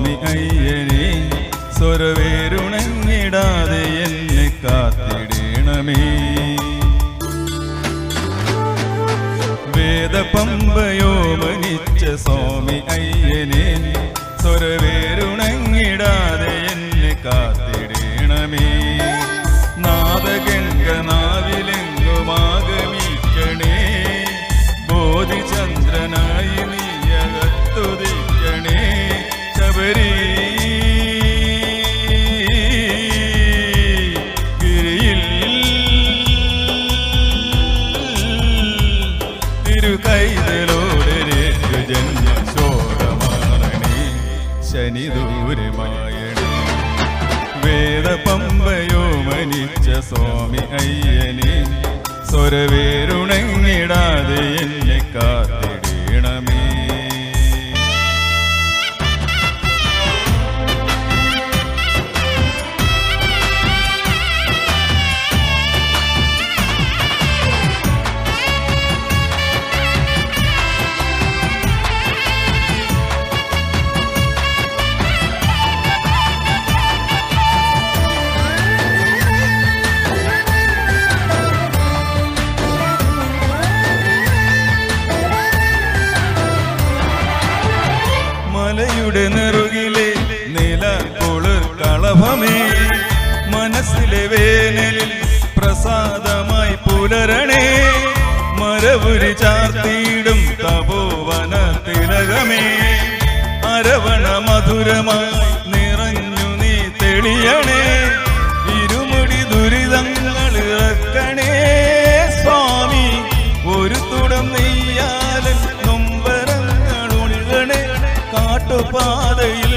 സ്വാമി അയ്യനെ സ്വരവേരുണങ്ങിടാതെ എന്നെ കാത്തിടേണമേ. വേദപമ്പയോ മനിച്ച സ്വാമി അയ്യനെ സ്വരവേരുണങ്ങിടാതെ എന്നെ കാത്തിടേണമേ. നാദഗംഗനാവിലെങ്ങുമാഗമിക്കണേ, ബോധിചന്ദ്രനായി നീയകത്തുദിക്കണേ. ശബരി ഗിരിയിൽ തിരുകൈതലോടരേറ്റു ജന്മശോകമാണേ ശനിദൂരമായണേ. വേദപമ്പയോ മനിച്ച സ്വാമി അയ്യനെ സ്വരവേരുണങ്ങിടാതെ എന്നെ കാത്തിടേണമേ. മലയുടെ നെറുകിലെ നില കുളിർ കളഭമേ, മനസ്സിലെ വേനലിൽ പ്രസാദമായി പുലരണേ. മരവുരി ചാർത്തിയിടും തപോവന തിലകമേ, അരവണ മധുരമായി നിറഞ്ഞു നീ തെളിയണേ. ഇരുമുടി ദുരിതങ്ങൾ ഇറക്കണേ സ്വാമി, ഒരു തുടം നെയ്യാലൻ നൊമ്പരങ്ങളൊഴുകണേ. കാട്ടുപാതയിൽ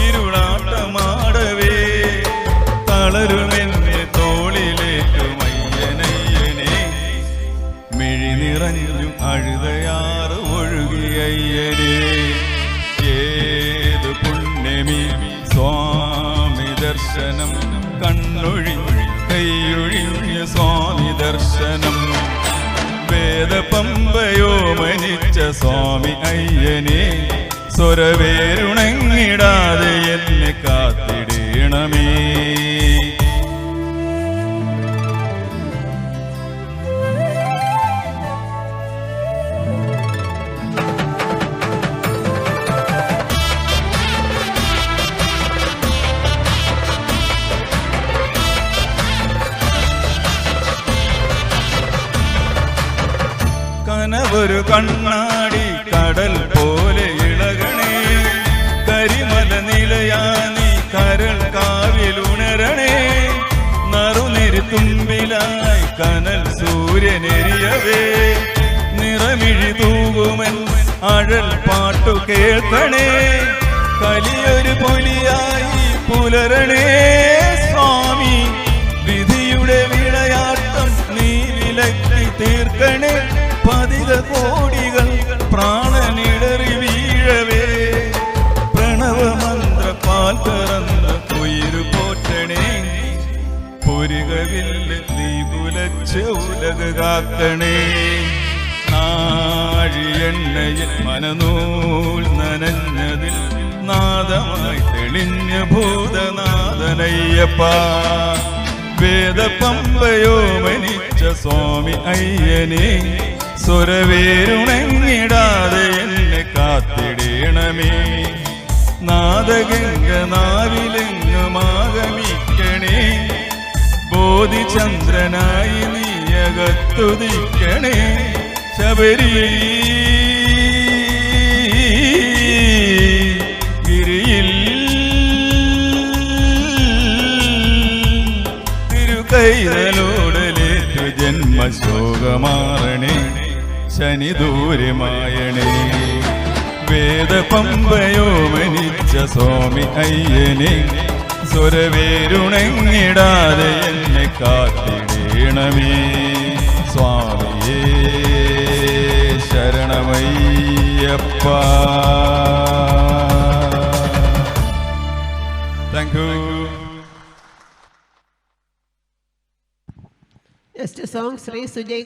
ഇരുളാട്ടമാടവേ തളരുമെന്നെ തോളിലേറ്റുമയ്യനയ്യനെ. മിഴി നിറഞ്ഞു അഴുതയാറ് ഒഴുകിയയ്യനെ. ഏതു പുണ്യമീ സ്വാമി ദർശനം, കണ്ണൊഴിഞ്ഞു കൈയൊഴിഞ്ഞു സ്വാമി ദർശനം. വേദപമ്പയോ മനിച്ച സ്വാമി അയ്യനെ സ്വരവേരുണങ്ങിടാതെ എന്നെ കാത്തിടേണമേ. കനവൊരു കണ്ണാടി കടൽ പോലെ ഇളകണേ. കരിമല നിലയാനി കരൾ കാവിലുണരണേ. നറുനിരി തുമ്പിലായി കനൽ സൂര്യനെരിയവേ. നിറമിഴി തൂകുമൻ അഴൽ പാട്ടു കേൾക്കണേ. കലിയൊരു പൊലിയായി പുലരണേ സ്വാമി, വിധിയുടെ വിളയാട്ടം നീ വിലക്കി തീർക്കണേ. പതിത കോടികൾ പ്രാണനിടറി വീഴവേ, പ്രണവമന്ത്ര പാൽ പിറന്ന് ഉയിരു പോറ്റണേ. പുരികവില്ല് നീ പുലച്ച് ഉലക് കാക്കണേ. നാഴിയെണ്ണയിൽ മനനൂൽ നനഞ്ഞതിൽ നാദമായി തെളിഞ്ഞ ഭൂതനാഥനയ്യപ്പ. വേദപമ്പയോ മനിച്ച സ്വാമി അയ്യനെ സ്വരവേരുണങ്ങിടാതെ എന്നെ കാത്തിടേണമേ. നാദഗംഗനാവിലെങ്ങുമാഗമിക്കണേ, ബോധിചന്ദ്രനായി നീയകത്തുദിക്കണേ. ശബരി ഗിരിയിൽ തിരുകൈതലോടലേറ്റു ജന്മശോകമാറണേ ശനിദൂരമായണേ. വേദപമ്പയോ മനിച്ച സ്വാമി അയ്യനെ സ്വരവേരുണങ്ങിടാതെ എന്നെ കാത്തിടേണമേ. സ്വാമിയേ ശരണമയ്യപ്പ. Thank you. Next song, Sri Sujay.